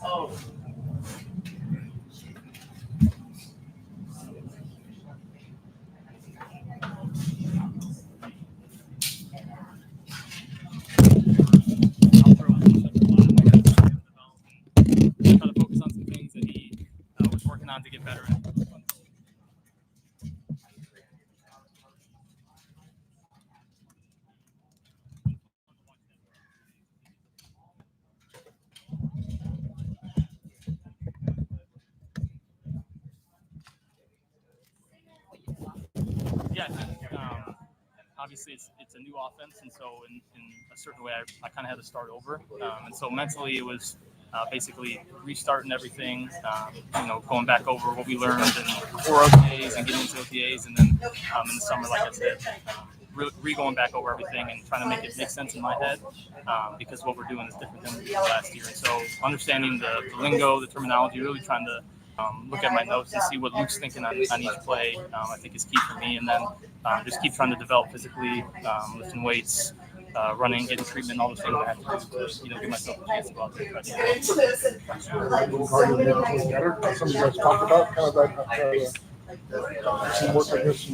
Try to focus on some things that he was working on to get better at. Yeah, I think obviously it's a new offense, and so in a certain way, I kind of had to start over. And so mentally, it was basically restarting everything, going back over what we learned in before OTAs and getting into OTAs, and then in the summer, like I said, going back over everything and trying to make it make sense in my head, because what we're doing is different than we did last year. And so understanding the lingo, the terminology, really trying to look at my notes and see what Luke's thinking on each play, I think is key for me. And then just keep trying to develop physically, lifting weights, running, getting treatment, all those things I have to do to give myself a chance to go out there. Some of you guys talked about kind of that teamwork, I guess.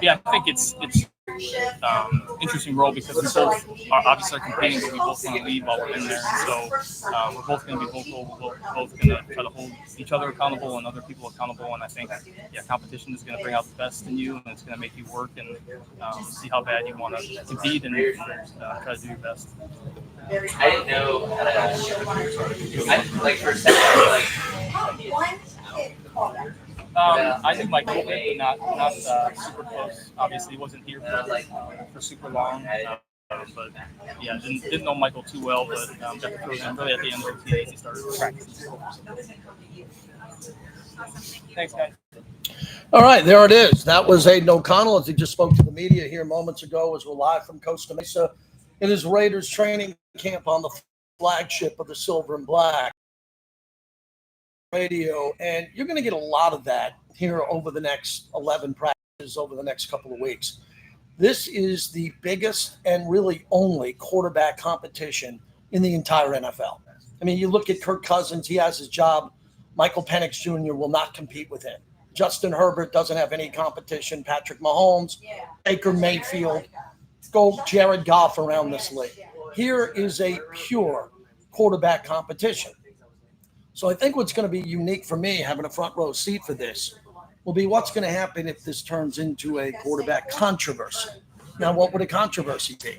Yeah, I think it's interesting role because we both are obviously competing, but we both want to lead while we're in there. And so we're both going to be vocal. We're both going to try to hold each other accountable and other people accountable. And I think, competition is going to bring out the best in you, and it's going to make you work and see how bad you want to compete and try to do your best. I didn't know. Like for a second, I was I knew Mike a little bit, but not super close. Obviously, he wasn't here for super long. But yeah, didn't know Michael too well, but got to throw him really at the end of OTAs. He started practicing. Thanks, guys. All right, there it is. That was Aidan O'Connell as he just spoke to the media here moments ago as we're live from Costa Mesa. It is Raiders training camp on the flagship of the Silver and Black radio, and you're going to get a lot of that here over the next 11 practices over the next couple of weeks. This is the biggest and really only quarterback competition in the entire NFL. I mean, you look at Kirk Cousins, he has his job. Michael Penix Jr. will not compete with him. Justin Herbert doesn't have any competition. Patrick Mahomes, Baker Mayfield, go Jared Goff around this league. Here is a pure quarterback competition. So I think what's going to be unique for me, having a front row seat for this, will be what's going to happen if this turns into a quarterback controversy. Now, what would a controversy be?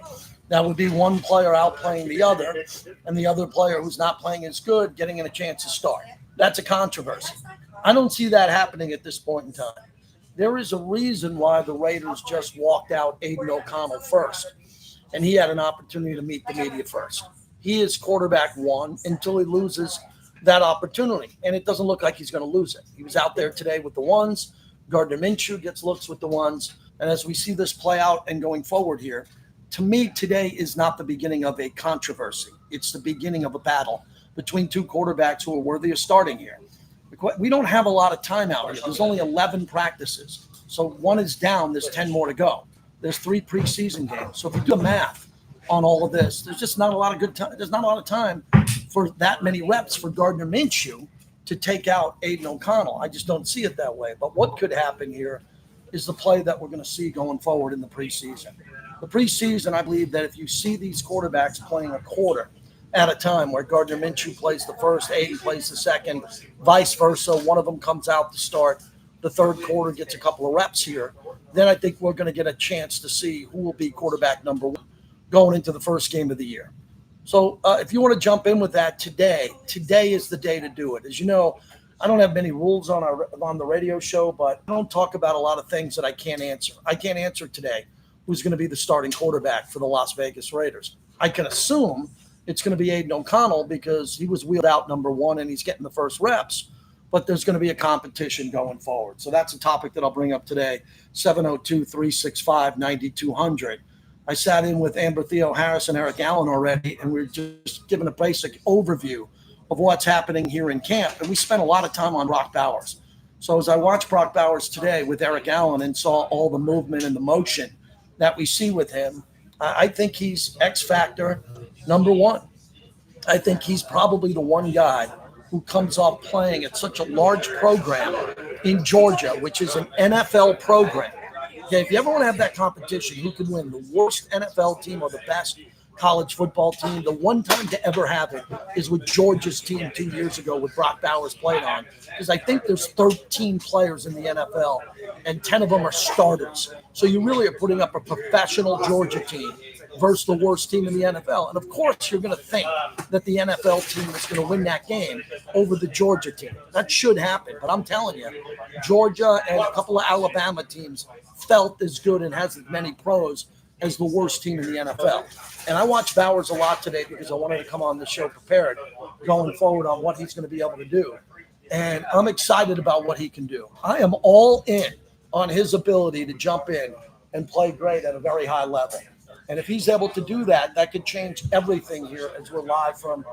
That would be one player outplaying the other, and the other player who's not playing as good getting a chance to start. That's a controversy. I don't see that happening at this point in time. There is a reason why the Raiders just walked out Aidan O'Connell first, and he had an opportunity to meet the media first. He is quarterback one until he loses that opportunity, and it doesn't look like he's going to lose it. He was out there today with the ones. Gardner Minshew gets looks with the ones, and as we see this play out and going forward here, to me, today is not the beginning of a controversy. It's the beginning of a battle between two quarterbacks who are worthy of starting here. We don't have a lot of time out here. There's only 11 practices. So one is down. There's 10 more to go. There's 3 preseason games. So if you do the math on all of this, there's just not a lot of good time. There's not a lot of time for that many reps for Gardner Minshew to take out Aidan O'Connell. I just don't see it that way. But what could happen here is the play that we're going to see going forward in the preseason. The preseason, I believe that if you see these quarterbacks playing a quarter at a time, where Gardner Minshew plays the first, Aidan plays the second, vice versa, one of them comes out to start, the third quarter gets a couple of reps here, then I think we're going to get a chance to see who will be quarterback number one going into the first game of the year. So if you want to jump in with that today is the day to do it. As you know, I don't have many rules on the radio show, but I don't talk about a lot of things that I can't answer. I can't answer today who's going to be the starting quarterback for the Las Vegas Raiders. I can assume it's going to be Aidan O'Connell because he was wheeled out number one and he's getting the first reps, but there's going to be a competition going forward. So that's a topic that I'll bring up today, 702-365-9200. I sat in with Amber Theo Harris and Eric Allen already, and we're just giving a basic overview of what's happening here in camp. And we spent a lot of time on Brock Bowers. So as I watched Brock Bowers today with Eric Allen and saw all the movement and the motion that we see with him, I think he's X factor number one. I think he's probably the one guy who comes off playing at such a large program in Georgia, which is an NFL program. Okay, if you ever want to have that competition, who can win, the worst NFL team or the best college football team, the one time to ever have it is with Georgia's team 2 years ago with Brock Bowers played on. Because I think there's 13 players in the NFL and 10 of them are starters. So you really are putting up a professional Georgia team versus the worst team in the NFL. And of course, you're going to think that the NFL team is going to win that game over the Georgia team. That should happen. But I'm telling you, Georgia and a couple of Alabama teams felt as good and has as many pros as the worst team in the NFL. And I watched Bowers a lot today because I wanted to come on the show prepared going forward on what he's going to be able to do. And I'm excited about what he can do. I am all in on his ability to jump in and play great at a very high level. And if he's able to do that, that could change everything here as we're live from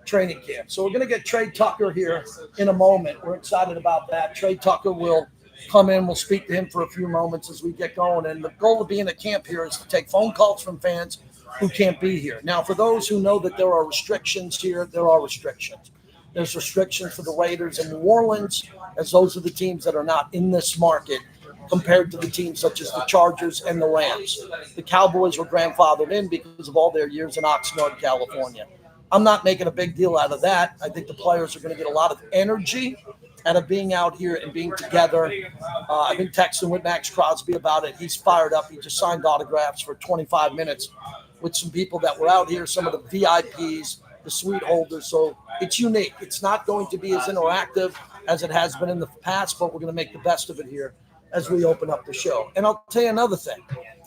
training camp. So we're going to get Trey Tucker here in a moment. We're excited about that. Trey Tucker will come in. We'll speak to him for a few moments as we get going. And the goal of being at camp here is to take phone calls from fans who can't be here. Now, for those who know that there are restrictions here, there are restrictions. There's restrictions for the Raiders in New Orleans, as those are the teams that are not in this market compared to the teams such as the Chargers and the Rams. The Cowboys were grandfathered in because of all their years in Oxnard, California. I'm not making a big deal out of that. I think the players are going to get a lot of energy out of being out here and being together. I've been texting with Max Crosby about it. He's fired up. He just signed autographs for 25 minutes with some people that were out here, some of the VIPs, the suite holders. So it's unique. It's not going to be as interactive as it has been in the past, but we're going to make the best of it here as we open up the show. And I'll tell you another thing.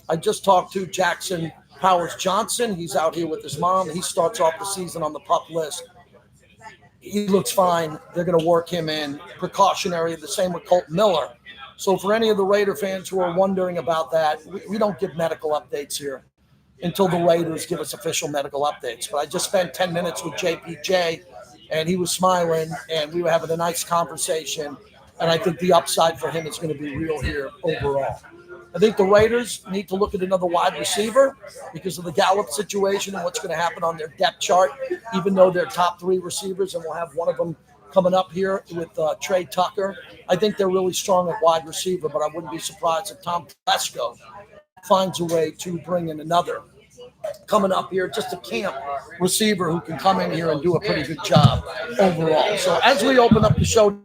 I just talked to Jackson Powers Johnson. He's out here with his mom. He starts off the season on the PUP list. He looks fine. They're going to work him in. Precautionary, the same with Colt Miller. So for any of the Raider fans who are wondering about that, we don't give medical updates here until the Raiders give us official medical updates. But I just spent 10 minutes with JPJ, and he was smiling, and we were having a nice conversation. And I think the upside for him is going to be real here overall. I think the Raiders need to look at another wide receiver because of the Gallup situation and what's going to happen on their depth chart, even though they're top three receivers, and we'll have one of them coming up here with Trey Tucker. I think they're really strong at wide receiver, but I wouldn't be surprised if Tom Telesco finds a way to bring in another coming up here, just a camp receiver who can come in here and do a pretty good job overall. So as we open up the show,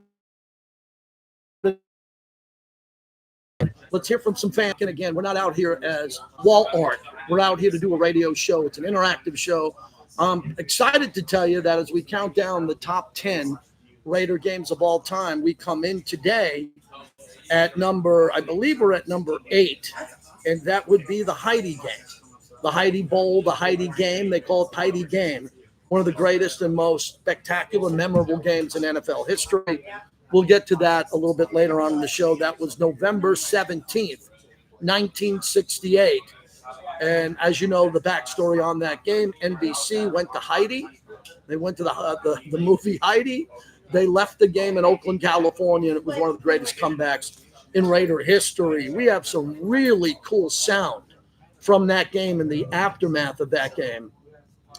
let's hear from some fans. And again, we're not out here as wall art. We're out here to do a radio show. It's an interactive show. I'm excited to tell you that as we count down the top 10 Raider games of all time, we come in today at I believe we're at number 8, and that would be the Heidi game. The Heidi Bowl, the Heidi game. They call it Heidi game. One of the greatest and most spectacular, memorable games in NFL history. We'll get to that a little bit later on in the show. That was November 17th, 1968. And as you know, the backstory on that game, NBC went to Heidi. They went to the movie Heidi. They left the game in Oakland, California, and it was one of the greatest comebacks in Raider history. We have some really cool sound from that game and the aftermath of that game.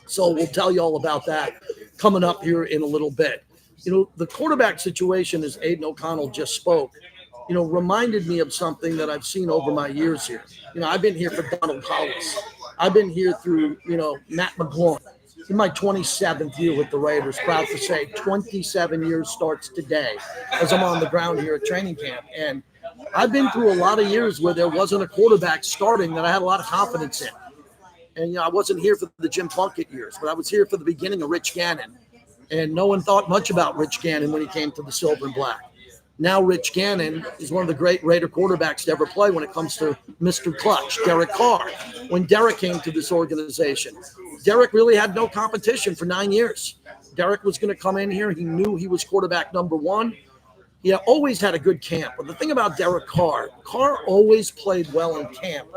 So we'll tell you all about that coming up here in a little bit. You know, the quarterback situation, as Aidan O'Connell just spoke, you know, reminded me of something that I've seen over my years here. You know, I've been here for Donald Hollis. I've been here through, you know, Matt McGloin. In my 27th year with the Raiders, proud to say 27 years starts today as I'm on the ground here at training camp. And I've been through a lot of years where there wasn't a quarterback starting that I had a lot of confidence in. And, you know, I wasn't here for the Jim Plunkett years, but I was here for the beginning of Rich Gannon. And no one thought much about Rich Gannon when he came to the Silver and Black. Now Rich Gannon is one of the great Raider quarterbacks to ever play when it comes to Mr. Clutch, Derek Carr. When Derek came to this organization, Derek really had no competition for 9 years. Derek was going to come in here. He knew he was quarterback number one. He always had a good camp. But the thing about Derek Carr always played well in camp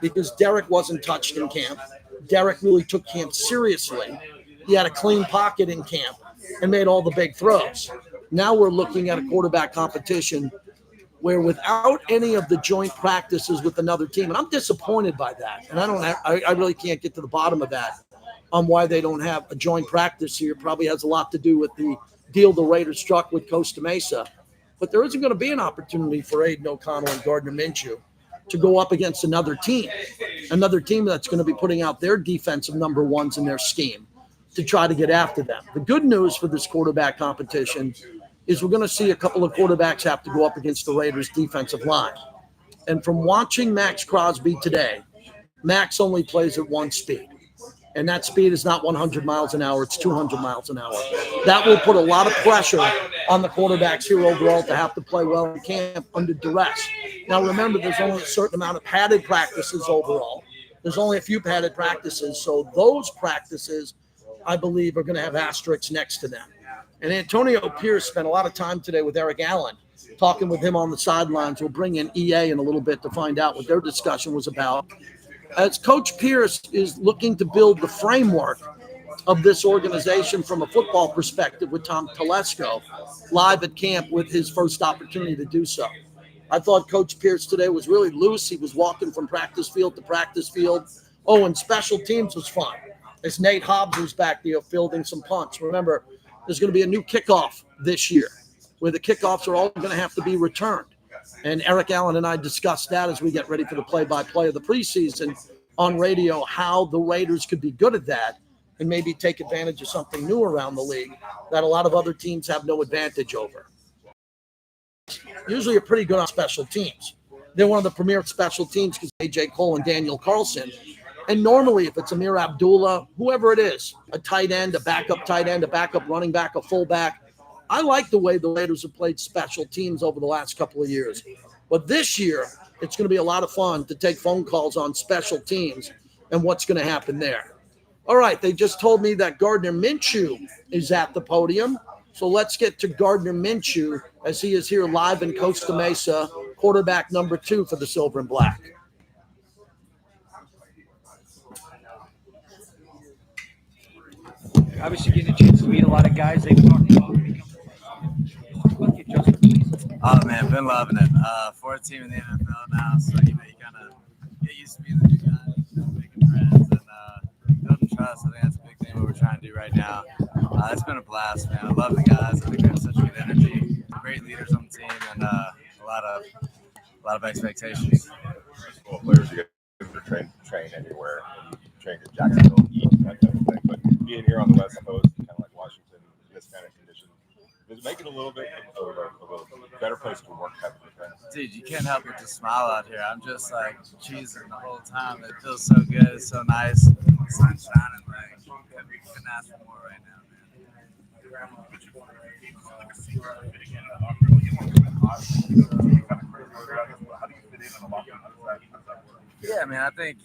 because Derek wasn't touched in camp. Derek really took camp seriously. He had a clean pocket in camp and made all the big throws. Now we're looking at a quarterback competition where without any of the joint practices with another team, and I'm disappointed by that, and I really can't get to the bottom of that. on why they don't have a joint practice here. Probably has a lot to do with the deal the Raiders struck with Costa Mesa. But there isn't going to be an opportunity for Aidan O'Connell and Gardner Minshew to go up against another team that's going to be putting out their defensive number ones in their scheme to try to get after them. The good news for this quarterback competition is we're going to see a couple of quarterbacks have to go up against the Raiders' defensive line. And from watching Max Crosby today, Max only plays at one speed. And that speed is not 100 miles an hour, it's 200 miles an hour. That will put a lot of pressure on the quarterbacks here overall to have to play well in camp under duress. Now, remember, there's only a certain amount of padded practices overall. There's only a few padded practices, so those practices, I believe, are going to have asterisks next to them. And Antonio Pierce spent a lot of time today with Eric Allen, talking with him on the sidelines. We'll bring in EA in a little bit to find out what their discussion was about. As Coach Pierce is looking to build the framework of this organization from a football perspective with Tom Telesco live at camp with his first opportunity to do so. I thought Coach Pierce today was really loose. He was walking from practice field to practice field. Oh, and special teams was fun. As Nate Hobbs was back there fielding some punts. Remember, there's going to be a new kickoff this year where the kickoffs are all going to have to be returned. And Eric Allen and I discussed that as we get ready for the play-by-play of the preseason on radio, how the Raiders could be good at that and maybe take advantage of something new around the league that a lot of other teams have no advantage over. Usually are pretty good on special teams. They're one of the premier special teams because A.J. Cole and Daniel Carlson. And normally if it's Amir Abdullah, whoever it is, a tight end, a backup tight end, a backup running back, a fullback, I like the way the Raiders have played special teams over the last couple of years. But this year, it's going to be a lot of fun to take phone calls on special teams and what's going to happen there. All right, they just told me that Gardner Minshew is at the podium. So let's get to Gardner Minshew as he is here live in Costa Mesa, quarterback number 2 for the Silver and Black. Obviously, getting a chance to meet a lot of guys. They've talked about. Oh man, been loving it. Fourth team in the NFL now, so you kind of get used to being the new guy, making friends, and building trust. I think that's a big thing what we're trying to do right now. It's been a blast, man. I love the guys. I think we have such good energy, great leaders on the team, and a lot of expectations. Well, players you get to train anywhere. You train in Jacksonville, that kind of thing. But being here on the West Coast, kind of like Washington, this kind of condition, does it make it a little bit of a better place to work? Dude, you can't help but to smile out here. I'm just like cheesing the whole time. It feels so good. It's so nice. The sun's shining. Like, couldn't ask for more right now, man. Yeah, I mean, I think,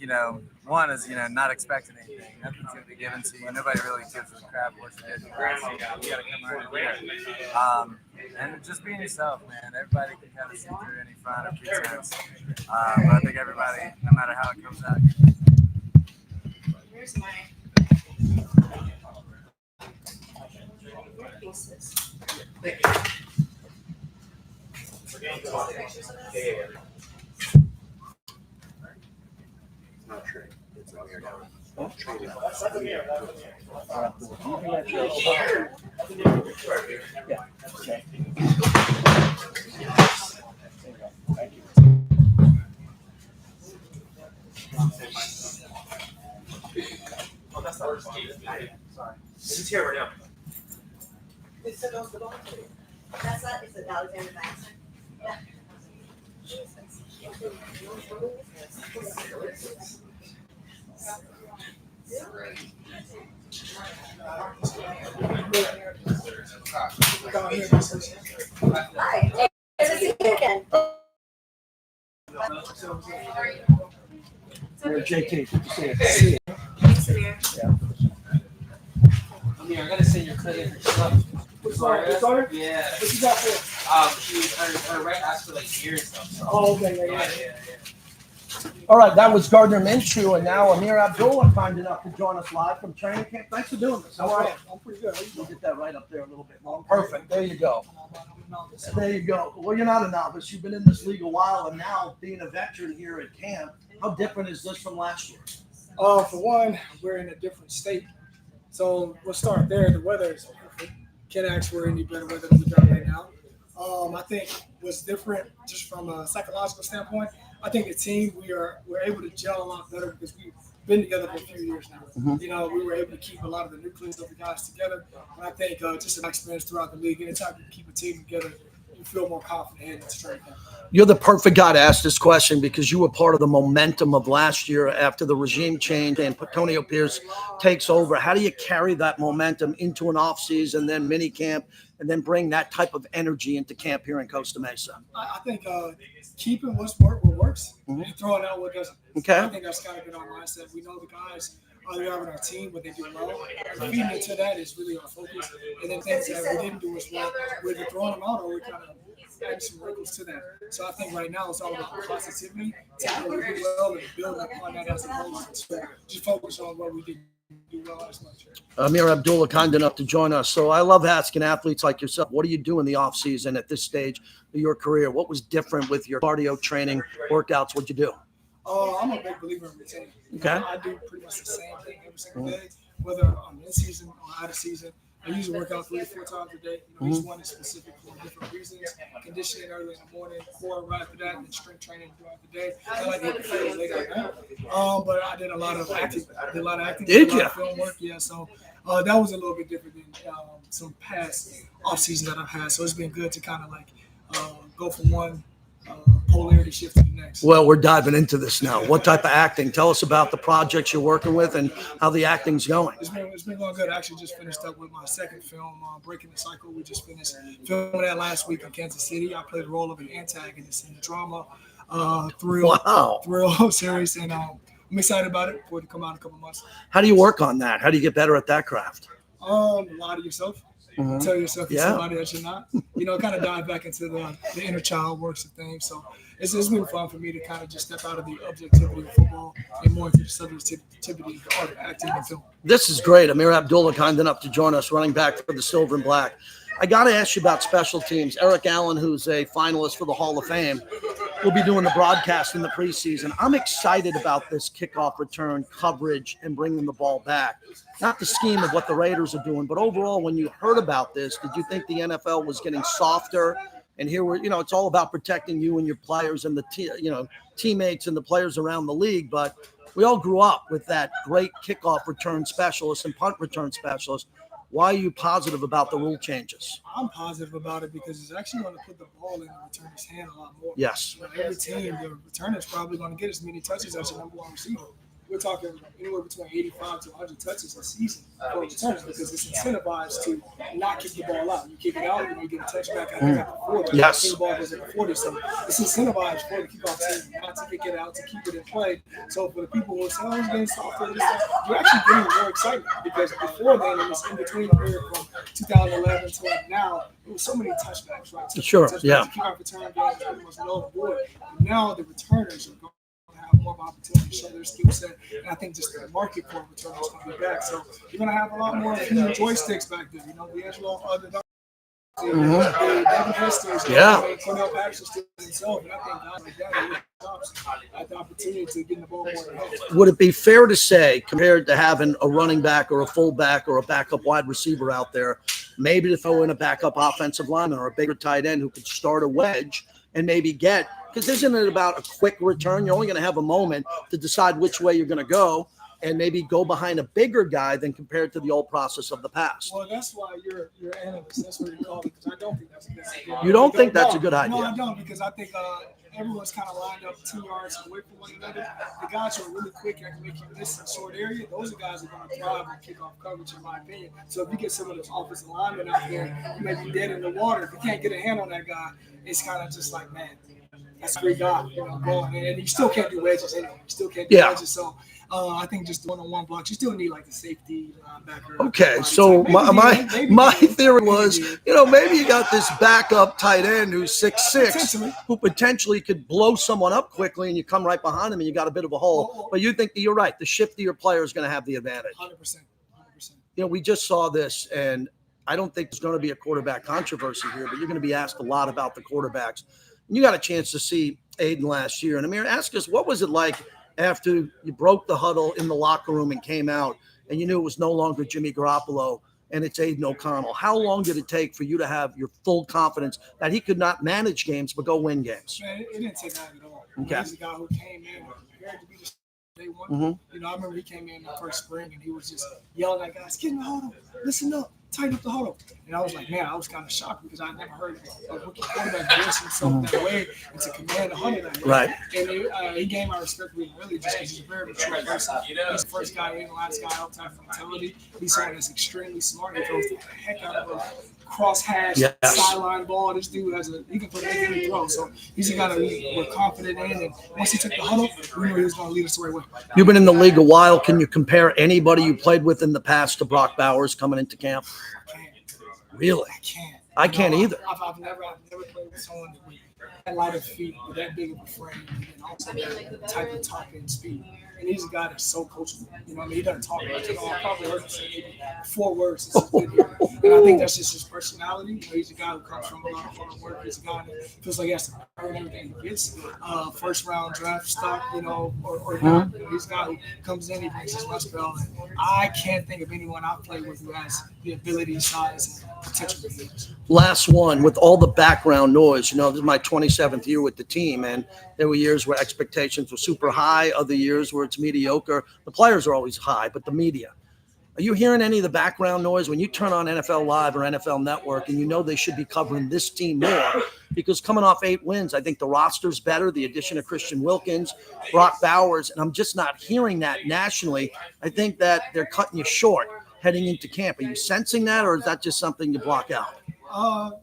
one is, not expecting anything. Nothing's going to be given to you. Nobody really gives a crap what you did. You got to come earn it. And just being yourself, man. Everybody can kind of see through any front or pretense. But I think everybody, no matter how it comes out. Here's my pieces. Thank you. Not true. It's not here now. Oh, that's not our Sorry. It's here right now. That's not, it's a Alexander Baxter. Yeah. Hi. Good to see you again. JT, good to see you. Thanks, Amir. Amir, I gotta send your credit for stuff. Yeah. What you got for? She was her right asked for like ear and stuff. So. Oh, okay, Yeah. All right, that was Gardner Minshew, and now Amir Abdullah kind enough to join us live from training camp. Thanks for doing this. How are you? I'm pretty good. We'll get that right up there a little bit more. Perfect. There you go. There you go. Well, you're not a novice. You've been in this league a while, and now being a veteran here at camp, how different is this from last year? For one, we're in a different state. So we'll start there. The weather is perfect. Can't ask for any better weather than we got right now. I think what's different just from a psychological standpoint, I think the team we're able to gel a lot better because we've been together for a few years now. Mhm. You know, we were able to keep a lot of the nucleus of the guys together. And I think just an experience throughout the league, anytime you keep a team together, you feel more confident and strength. You're the perfect guy to ask this question because you were part of the momentum of last year after the regime change and Antonio Pierce takes over. How do you carry that momentum into an offseason, then mini camp, and then bring that type of energy into camp here in Costa Mesa? I think keeping what works Mhm. and throwing out what doesn't. Okay. I think that's kind of been our mindset. We know the guys they are in our team, but they do well. And feeding into that is really our focus. And then things that we didn't do as well, we're either throwing them out or we're kind of adding some wrinkles to that. So I think right now it's all about positivity, taking what we do well and building upon that as opposed to just focus on what we didn't do well as much. Amir Abdullah, kind enough to join us. So I love asking athletes like yourself, what do you do in the offseason at this stage of your career? What was different with your cardio training, workouts? What'd you do? I'm a big believer in routine. Okay. I do pretty much the same thing every single day, whether I'm in season or out of season. I usually work out 3 to 4 times a day. Each one is specific for different reasons. Conditioning early in the morning, core right after that, and then strength training throughout the day. I like to hit the field late at night. But I did a lot of acting. Did a lot you? of film work, yeah. So that was a little bit different than some past off seasons that I've had. So it's been good to kind of like go from one polarity shift to the next. Well, we're diving into this now. What type of acting? Tell us about the projects you're working with and how the acting's going. It's been going good. I actually just finished up with my second film, Breaking the Cycle. We just finished filming that last week in Kansas City. I played the role of an antagonist in the drama thrill series, and I'm excited about it for it to come out in a couple months. How do you work on that? How do you get better at that craft? Lie to yourself. Mhm. Tell yourself you're Yeah. somebody that you're not. Kind of dive back into the inner child works of things. So it's been fun for me to kind of just step out of the objectivity of football and more into the subjectivity of the art of acting and film. This is great. Amir Abdullah, kind enough to join us, running back for the Silver and Black. I got to ask you about special teams. Eric Allen, who's a finalist for the Hall of Fame, will be doing the broadcast in the preseason. I'm excited about this kickoff return coverage and bringing the ball back. Not the scheme of what the Raiders are doing, but overall, when you heard about this, did you think the NFL was getting softer? And here we're, it's all about protecting you and your players and the teammates and the players around the league. But we all grew up with that great kickoff return specialist and punt return specialist. Why are you positive about the rule changes? I'm positive about it because it's actually going to put the ball in the returner's hand a lot more. Yes. Every team, the returner is probably going to get as many touches as the number one receiver. We're talking anywhere between 85 to 100 touches a season for returners because it's incentivized to not kick the ball out. You kick it out, and you get a touchback at the 40. Yes. The ball goes at the 40. So it's incentivized for the kickoff team not to kick it out, to keep it in play. So for the people who are saying, it's getting softer, you're actually getting more excitement because before then, it was in between period from 2011 to now, there was so many touchbacks, right? Sure, touchbacks, yeah. Kickoff return games pretty much all the board. Now the returners are going have more of an opportunity to show their skill set, and I think just the market for returners is going to be back. So you're going to have a lot more joysticks back there. The Angelo other Devin Hesters, Cornell Patterson still himself, and I think guys like that are tops at the opportunity to get in the ball more than help. Would it be fair to say, compared to having a running back or a fullback or a backup wide receiver out there, maybe to throw in a backup offensive lineman or a bigger tight end who could start a wedge and maybe get – because isn't it about a quick return? You're only going to have a moment to decide which way you're going to go and maybe go behind a bigger guy than compared to the old process of the past. Well, that's why you're analyst. That's what you call it, because I don't think that's a good idea. You don't think that's a good idea? No, I don't, because I think everyone's kind of lined up 2 yards away from one another. The guys who are really quick and can make you miss in a short area, those are guys that are going to thrive on kickoff coverage, in my opinion. So if you get some of those offensive linemen out there, you may be dead in the water. If you can't get a hand on that guy, it's kind of just like, man, that's a great guy, going. And you still can't do wedges anyway. You still can't do wedges. So I think just the one-on-one blocks, you still need like the safety linebacker. Okay, so my theory was, maybe you got this backup tight end who's 6'6", who potentially could blow someone up quickly, and you come right behind him and you got a bit of a hole. But you think that you're right. The shiftier player is going to have the advantage. 100%. We just saw this, and I don't think there's going to be a quarterback controversy here, but you're going to be asked a lot about the quarterbacks. You got a chance to see Aidan last year. And Amir, ask us, what was it like after you broke the huddle in the locker room and came out and you knew it was no longer Jimmy Garoppolo and it's Aidan O'Connell? How long did it take for you to have your full confidence that he could not manage games but go win games? Man, it didn't take long at all. Okay. He's a guy who came in prepared to be the day one. Mm-hmm. You know, I remember he came in the first spring and he was just yelling at guys, "Get in the huddle, listen up, tighten up the huddle." And I was like, man, I was kind of shocked because I never heard a rookie quarterback voice himself that way and to command the huddle that way. Right. And he gained my respect for him really just because he's a very mature person. He's the first guy in, the last guy out type of mentality. He's someone that's extremely smart. He throws the heck out of a cross-hash sideline ball. This dude he can put anything he throws. So he's a guy that we're confident in. And once he took the huddle, we knew he was going to lead us the right way. You've been in the league a while. Can you compare anybody you played with in the past to Brock Bowers coming into camp? I can't. Really? I can't. I can't either. I've never played with someone with that light of feet, with that big of a frame, and also that type of talking and speed. And he's a guy that's so coachable. You know what I mean? He doesn't talk much at all. I probably heard him say maybe 4 words since he's been here. And I think that's just his personality. You know, he's a guy who comes from a lot of hard work. He's a guy that feels like he has to earn everything he gets. First round draft stock, you know, or not. You know, he's a guy who comes in, he brings his West Bell. And I can't think of anyone I've played with who has the ability, size, and potential to be. Last one, with all the background noise, you know, this is my 27th year with the team, and there were years where expectations were super high, other years where it's mediocre. The players are always high, but the media. Are you hearing any of the background noise when you turn on NFL Live or NFL Network and you know they should be covering this team more? Because coming off 8 wins, I think the roster's better, the addition of Christian Wilkins, Brock Bowers, and I'm just not hearing that nationally. I think that they're cutting you short heading into camp. Are you sensing that, or is that just something you block out?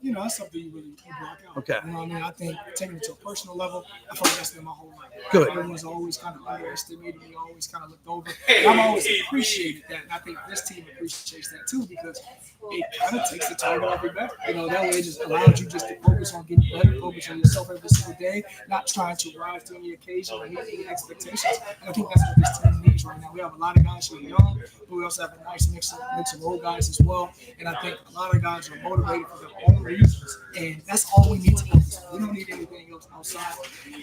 You know, that's something you really block out. Okay. You know what I mean? I think taking it to a personal level, I feel like that's been my whole life. Good. Everyone's always kind of underestimated me, always kind of looked over. And I've always appreciated that. And I think this team appreciates that too, because it kind of takes the target off your back. You know, that way it just allows you just to focus on getting better, focus on yourself every single day, not trying to rise to any occasion or meet any expectations. And I think that's what this team needs right now. We have a lot of guys who are young, but we also have a nice mix of old guys as well. And I think a lot of guys are motivated for their own reasons. And that's all we need to focus on. We don't need anything else outside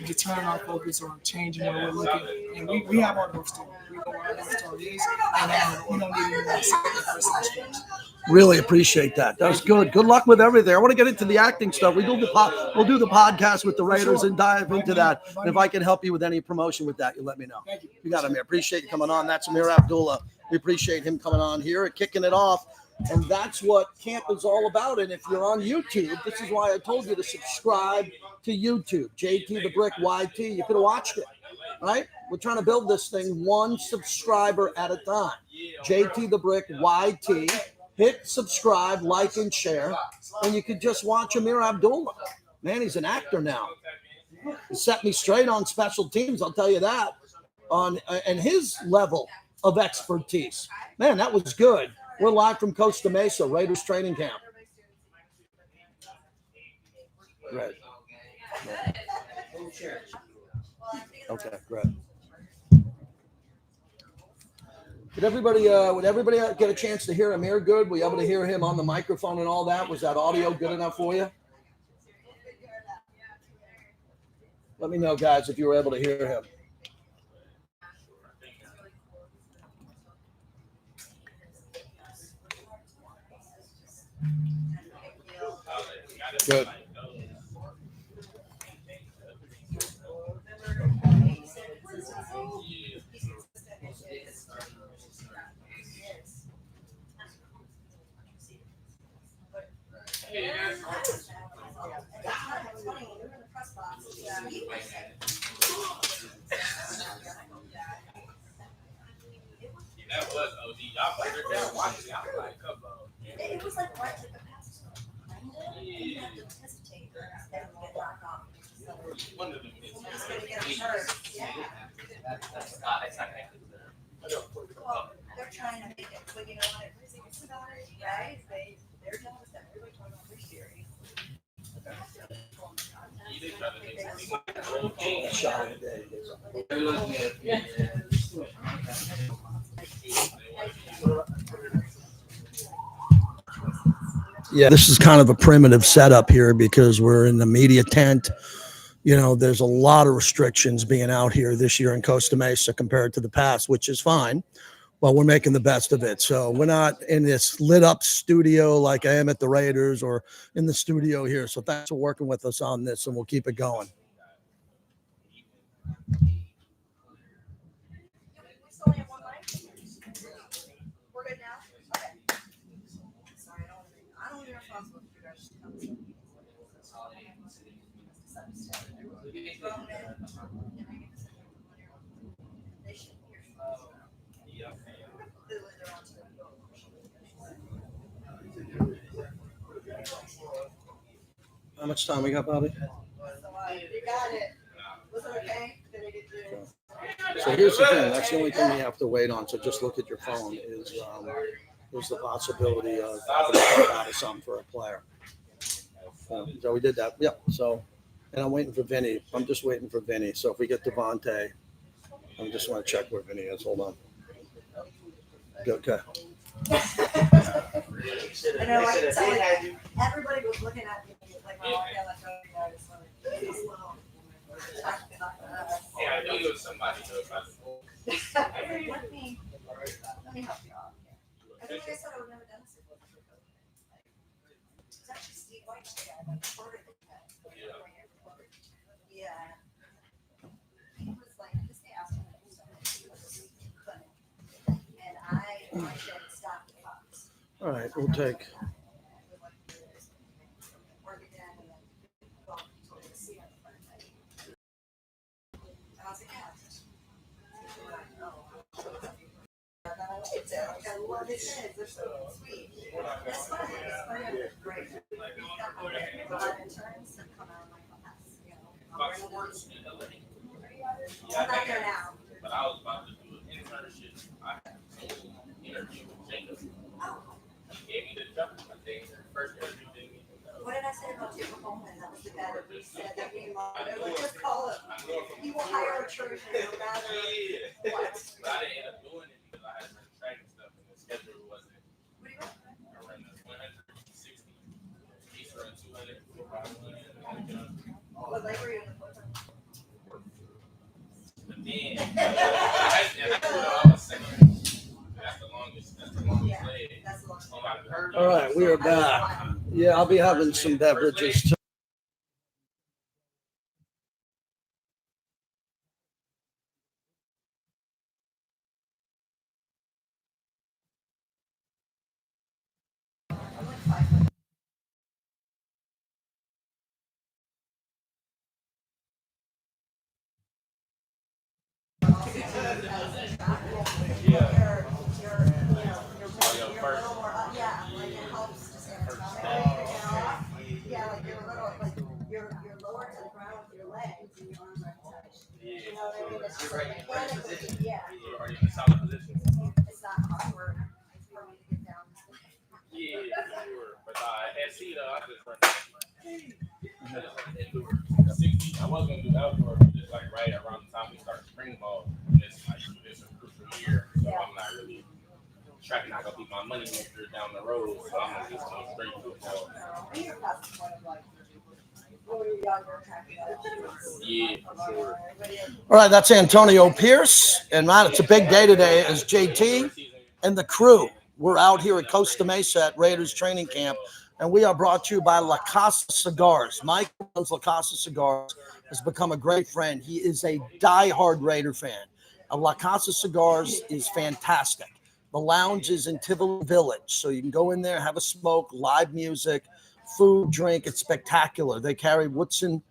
to turn our focus or changing where we're looking. And we have our North Star. We know what our North Star is. And we don't need anyone else. Really appreciate that. That was good. Good luck with everything. I want to get into the acting stuff. We'll do the podcast with the Raiders and dive into that. And if I can help you with any promotion with that, you let me know. You got Amir. Appreciate you coming on. That's Amir Abdullah. We appreciate him coming on here and kicking it off. And that's what camp is all about. And if you're on YouTube, this is why I told you to subscribe to YouTube. JT the Brick YT. You could have watched it, right? We're trying to build this thing one subscriber at a time. JT the Brick YT. Hit subscribe, like, and share, and you could just watch Amir Abdullah. Man, he's an actor now. He set me straight on special teams, I'll tell you that, and his level of expertise. Man, that was good. We're live from Costa Mesa, Raiders training camp. Great. Okay, great. Would everybody get a chance to hear Amir good? Were you able to hear him on the microphone and all that? Was that audio good enough for you? Let me know, guys, if you were able to hear him. Good. That was OD. Y'all played right there watching. I was like, come on. It was like right to the pass. You have to hesitate or get knocked off. One of them is going to get hurt. Yeah. That's not well, they're trying to make it. But you know what? It's about it, right? Their job is that everybody talking about this year. Yeah, this is kind of a primitive setup here because we're in the media tent. there's a lot of restrictions being out here this year in Costa Mesa compared to the past, which is fine. But we're making the best of it. So we're not in this lit up studio like I am at the Raiders or in the studio here. So thanks for working with us on this, and we'll keep it going. We still have one mic? We're good now? Okay. Sorry, I don't want to be responsible for you guys to come. How much time we got, Bobby? You got it. Was it okay? Did I get you? So here's the thing. That's the only thing you have to wait on. So just look at your phone. Is the possibility of having to cut out of something for a player. So we did that. Yep. So, and I'm waiting for Vinny. I'm just waiting for Vinny. So if we get Devante, I just want to check where Vinny is. Hold on. Okay. I know, like, everybody was looking at me like, oh, yeah, let's go. Yeah, I knew it was somebody. Let me help you out. I think I said I would never done this before. It's actually Steve White's guy, like, shorter than that. Yeah. He was like, this guy asked me to do something. And I said, stop the cops. All right. We'll take. I love it. They're so sweet. This one is great. We've got a lot of interns that come out of my class. I'm not there now. But I was about to do an internship. I had an interview with Jacob. He gave me the job. I think the first interview didn't even know. What did I say about Jacob Bowman? That was the guy that we said that we loved. Just call him. He will hire a church no matter what. But I didn't end up doing it because I had to run track and stuff, and the schedule wasn't. What do you want? I ran the 160. He's running 200. 400. What leg were you in the foot? But then, I was second. That's the longest leg. That's the longest. All right. We are back. Yeah, I'll be having some beverages too. Yeah. You're already in a solid position. It's not hard work for me to get down. Yeah, sure. But at sea, though, I just run indoor 60. I was going to do outdoor, but just like right around the time we start spring ball. It's like it's a crucial year, so I'm not really tracking out to keep my money maker down the road. So I'm going to just go straight to it. Yeah, for sure. All right, that's Antonio Pierce. And, man, it's a big day today as JT and the crew. We're out here at Costa Mesa at Raiders training camp, and we are brought to you by La Costa Cigars. Mike runs La Costa Cigars, has become a great friend. He is a diehard Raider fan. La Costa Cigars is fantastic. The lounge is in Tivoli Village, so you can go in there, have a smoke, live music, food, drink. It's spectacular. They carry Woodson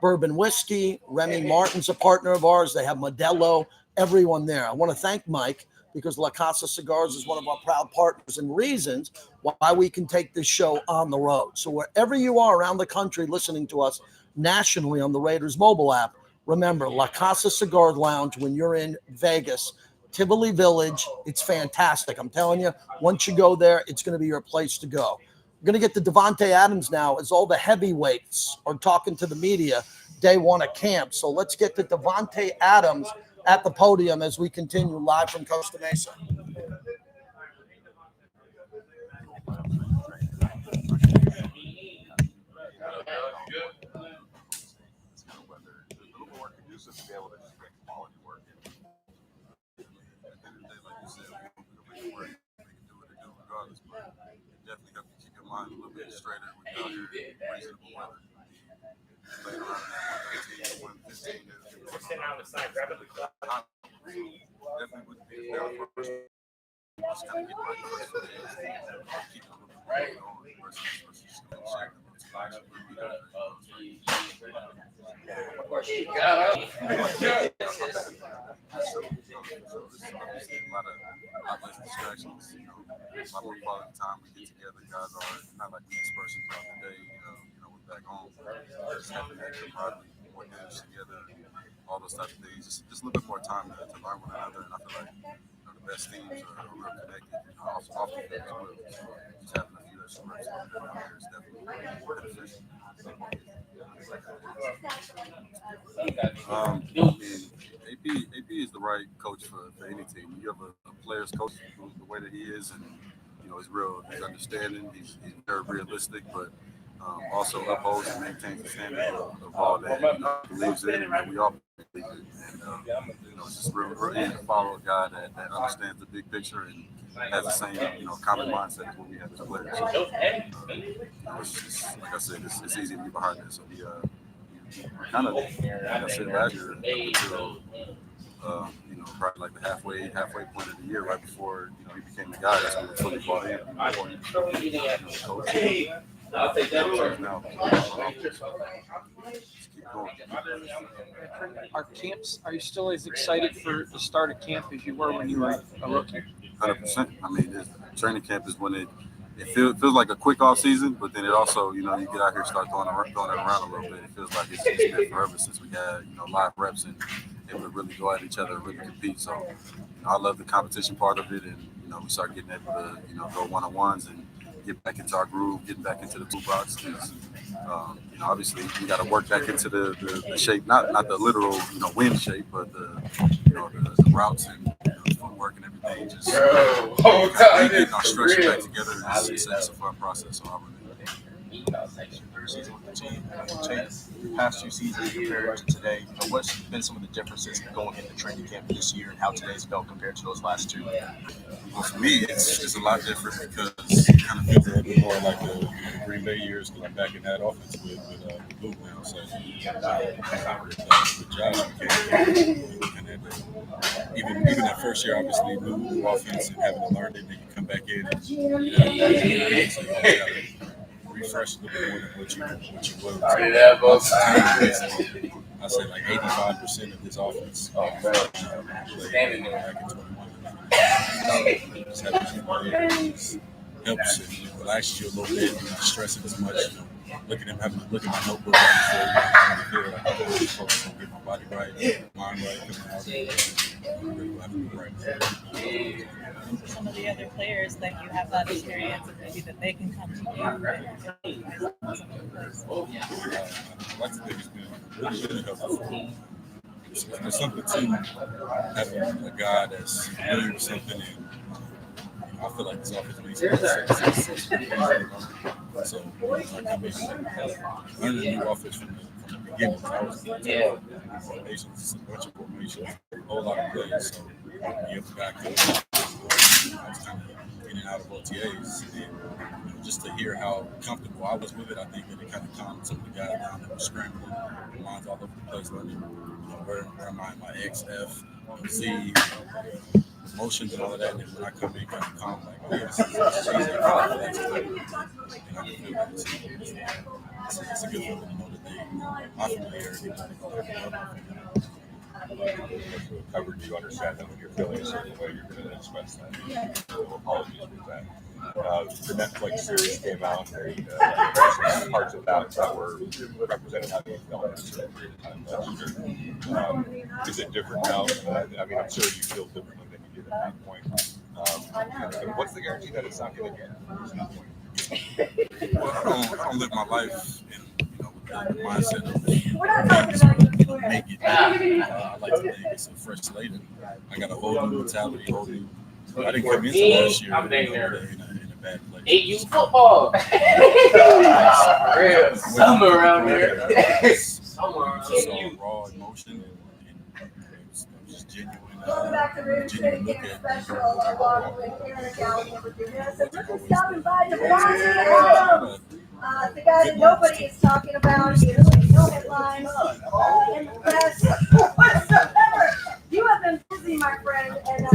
bourbon whiskey. Remy Martin's a partner of ours. They have Modelo, everyone there. I want to thank Mike because La Casa Cigars is one of our proud partners and reasons why we can take this show on the road. So wherever you are around the country listening to us nationally on the Raiders mobile app, remember La Casa Cigar Lounge when you're in Vegas, Tivoli Village. It's fantastic. I'm telling you, once you go there, it's going to be your place to go. We're going to get to Devante Adams now as all the heavyweights are talking to the media day one of camp. So let's get to Devante Adams at the podium as we continue live from Costa Mesa. mind a little bit straighter. We got here in reasonable weather. Played around that 113 to 115. We're sitting on the side, grabbing the clock. Definitely would be there first. Just kind of get my first keep a little bit going versus a lot less distractions, a lot more quality time we get together. Guys are not like we disperse throughout the day, we're back home. Just having that camaraderie, more games together, all those type of things. Just a little bit more time to learn one another, and I feel like the best teams are real connected, off the field as well. So just having a few extra reps on there is definitely beneficial. AP is the right coach for any team. You have a player's coach the way that he is, and he's understanding. He's very realistic, but also upholds and maintains the standard of all that he believes in, and that we all believe in. And it's just real easy to follow a guy that understands the big picture and has the same common mindset as what we have as players. So, it's just, like I said, it's easy to be behind that. So we kind of, like I said last year, until probably like the halfway point of the year, right before he became the guy that's going to fully bought in. I'll take that. Now, Are you still as excited for the start of camp as you were when you were a rookie? 100%. I mean, training camp is when it feels like a quick off season, but then it also, you get out here and start throwing it around a little bit. It feels like it's been forever since we had, live reps and able to really go at each other and really compete. So, I love the competition part of it, and we start getting able to, go one-on-ones and get back into our groove, getting back into the toolbox. Obviously you got to work back into the shape, not the literal, wind shape, but the routes and the footwork and everything. Just getting our structure back together is a fun process. So I season with the team, past 2 seasons compared to today, what's been some of the differences going into training camp this year and how today's felt compared to those last 2? Well, for me, it's a lot different because it kind of feels a little bit more like the Green Bay years because I'm back in that offense with Blue now. So with Josh, even that first year, obviously, new offense and having to learn it, then you come back in and so you got to refresh a little bit more than what you was. I say like 85% of this offense back in 21. Just having helps and relaxes you a little bit, not stressing as much. Looking at having to look at my notebook right before you feel like I'm really focused on getting my body right, mind right, coming out right. For some of the other players that you have that experience and maybe that they can come to you. I like to think it's been really helpful. It's something too, having a guy that's familiar with something, and I feel like this offense makes sense. So I come in learning a new offense from the beginning. I was formations, a bunch of formations, a whole lot of plays. So you have to back up. I was kind of in and out of OTAs, and just to hear how comfortable I was with it, I think that it kind of calmed some of the guys down that were scrambling, lines all over the place, learning where my X, F, Z, motions and all of that. And when I come in, kind of calm, like, oh, yeah, this is easy. And I can feel that it's a good feeling to know that my familiarity with it. Cover, do you understand that when you're feeling a certain way, you're going to express that? So apologies for that. The Netflix series came out, and some parts of that were represented how you felt at a certain period of time last year. Is it different now? I mean, I'm sure you feel differently than you did at that point. And what's the guarantee that it's not going to get? Well, I don't live my life in with the mindset of make it. I like to think it's a fresh slate. I got a whole new mentality, I didn't come into last year in a bad place. AU football. Real summer around here. Just all raw emotion and just genuine, Welcome back to Roots genuine City look Camp at Special. I'm walking with Aaron and Galligan with your minutes. And we're just stopping by Devante Adams. The guy that nobody is talking about. He is getting no headlines in the press whatsoever. You have been busy, my friend, and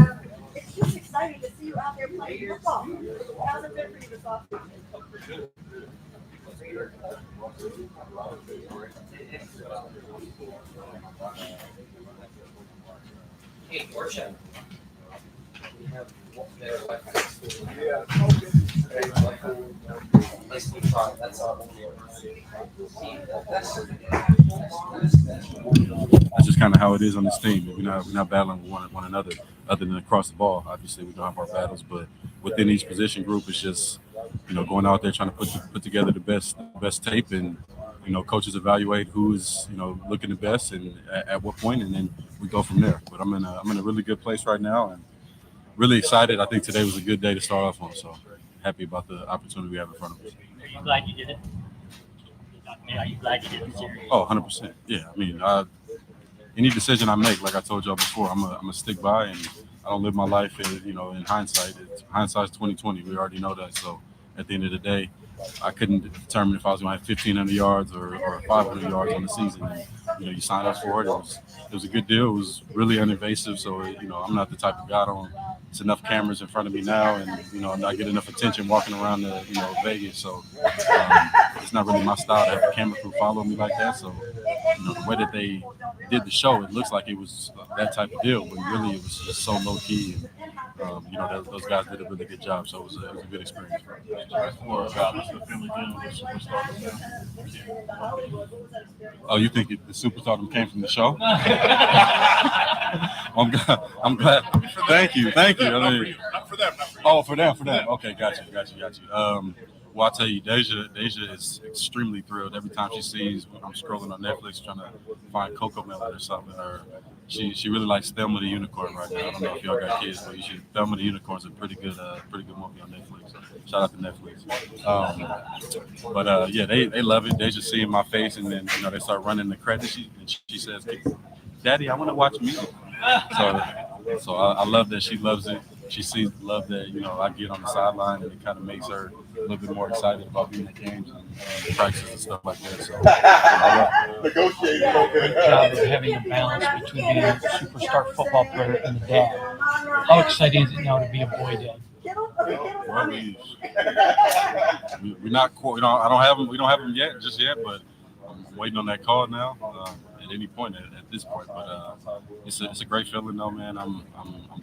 it's just exciting to see you out there playing football. How's it been for you this offseason? Hey, worship. We have their Wi-Fi. Nice to talk. That's all. That's just kind of how it is on this team. We're not battling with one another, other than across the ball. Obviously, we don't have our battles, but within each position group, it's just going out there trying to put together the best tape, and coaches evaluate who's looking the best and at what point, and then we go from there. But I'm in a really good place right now, and really excited. I think today was a good day to start off on, so happy about the opportunity we have in front of us. Are you glad you did it? Are you glad you did it? Oh, 100%. Yeah, I mean, any decision I make, like I told y'all before, I'm a stick by, and I don't live my life in hindsight. Hindsight's 2020. We already know that. So at the end of the day, I couldn't determine if I was going to have 1,500 yards or 500 yards on the season. And, you sign up for it. It was a good deal. It was really uninvasive. So, I'm not the type of guy. It's enough cameras in front of me now, and I get enough attention walking around Vegas. So it's not really my style to have a camera crew follow me like that. So the way that they did the show, it looks like it was that type of deal, but really it was just so low key. And, those guys did a really good job. So it was a good experience. Oh, you think the superstardom came from the show? I'm glad. Thank you. I mean, Not for them. oh, for them. Okay, got you. Well, I'll tell you, Deja is extremely thrilled every time she sees. I'm scrolling on Netflix trying to find Coco Melon or something. Or she really likes Thelma the Unicorn right now. I don't know if y'all got kids, but you should. Thelma the Unicorn's a pretty good movie on Netflix. Shout out to Netflix. Yeah, they love it. They just seeing my face, and then they start running the credits. And she says, "Daddy, I want to watch music." So I love that she loves it. She sees the love that I get on the sideline, and it kind of makes her a little bit more excited about being at games and practices and stuff like that. So Negotiating. Great job of having a balance between being a superstar football player and a dad. How exciting is it now to be a boy dad? Well, we're not. I don't have them. We don't have them just yet, but I'm waiting on that call now. At any point at this point, but it's a great feeling though, man. I'm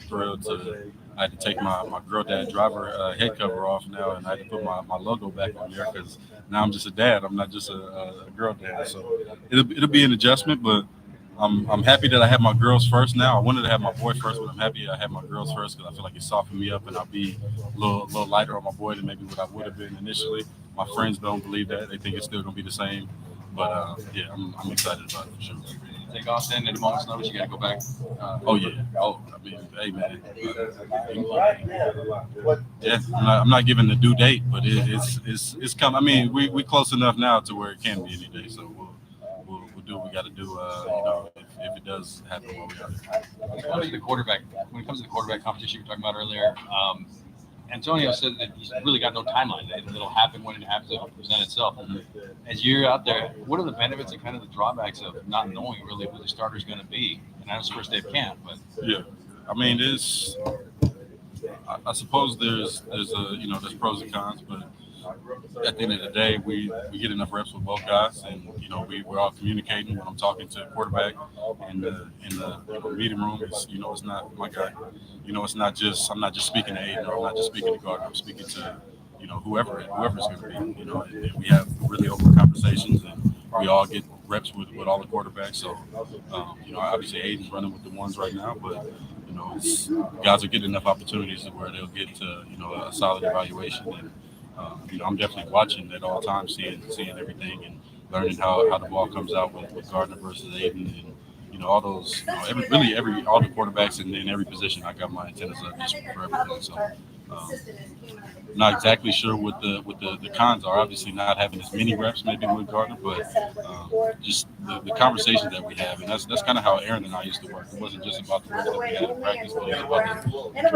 thrilled to. I had to take my girl dad driver head cover off now, and I had to put my logo back on there because now I'm just a dad. I'm not just a girl dad. So it'll be an adjustment, but I'm happy that I have my girls first now. I wanted to have my boy first, but I'm happy I have my girls first because I feel like it softened me up, and I'll be a little lighter on my boy than maybe what I would have been initially. My friends don't believe that; they think it's still gonna be the same. But yeah, I'm excited about it for sure. Take off then at a moment's notice. You got to go back. Oh yeah. Oh, I mean, hey man. Yeah, I'm not giving the due date, but it's coming. I mean, we close enough now to where it can be any day. So we'll do what we got to do. If it does happen, what we got to do. When it comes to the quarterback competition you were talking about earlier, Antonio said that he's really got no timeline. It'll happen when it happens. It'll present itself. As you're out there, what are the benefits and kind of the drawbacks of not knowing really who the starter is going to be? And I know it's first day of camp, but yeah, I mean, I suppose there's pros and cons, but at the end of the day, we get enough reps with both guys, and we're all communicating. When I'm talking to a quarterback in the meeting room, it's not my guy. It's not just I'm not just speaking to Aidan, or I'm not just speaking to Gardner. I'm speaking to whoever's going to be. And we have really open conversations, and we all get reps with all the quarterbacks. So obviously Aidan's running with the ones right now, but guys are getting enough opportunities to where they'll get to a solid evaluation. And I'm definitely watching at all times, seeing everything and learning how the ball comes out with Gardner versus Aidan, and all those all the quarterbacks in every position. I got my antennas up just for everything. So Not exactly sure what the cons are. Obviously, not having as many reps maybe with Gardner, but just the conversations that we have, and that's kind of how Aaron and I used to work. It wasn't just about the reps that we had in practice, but it was about the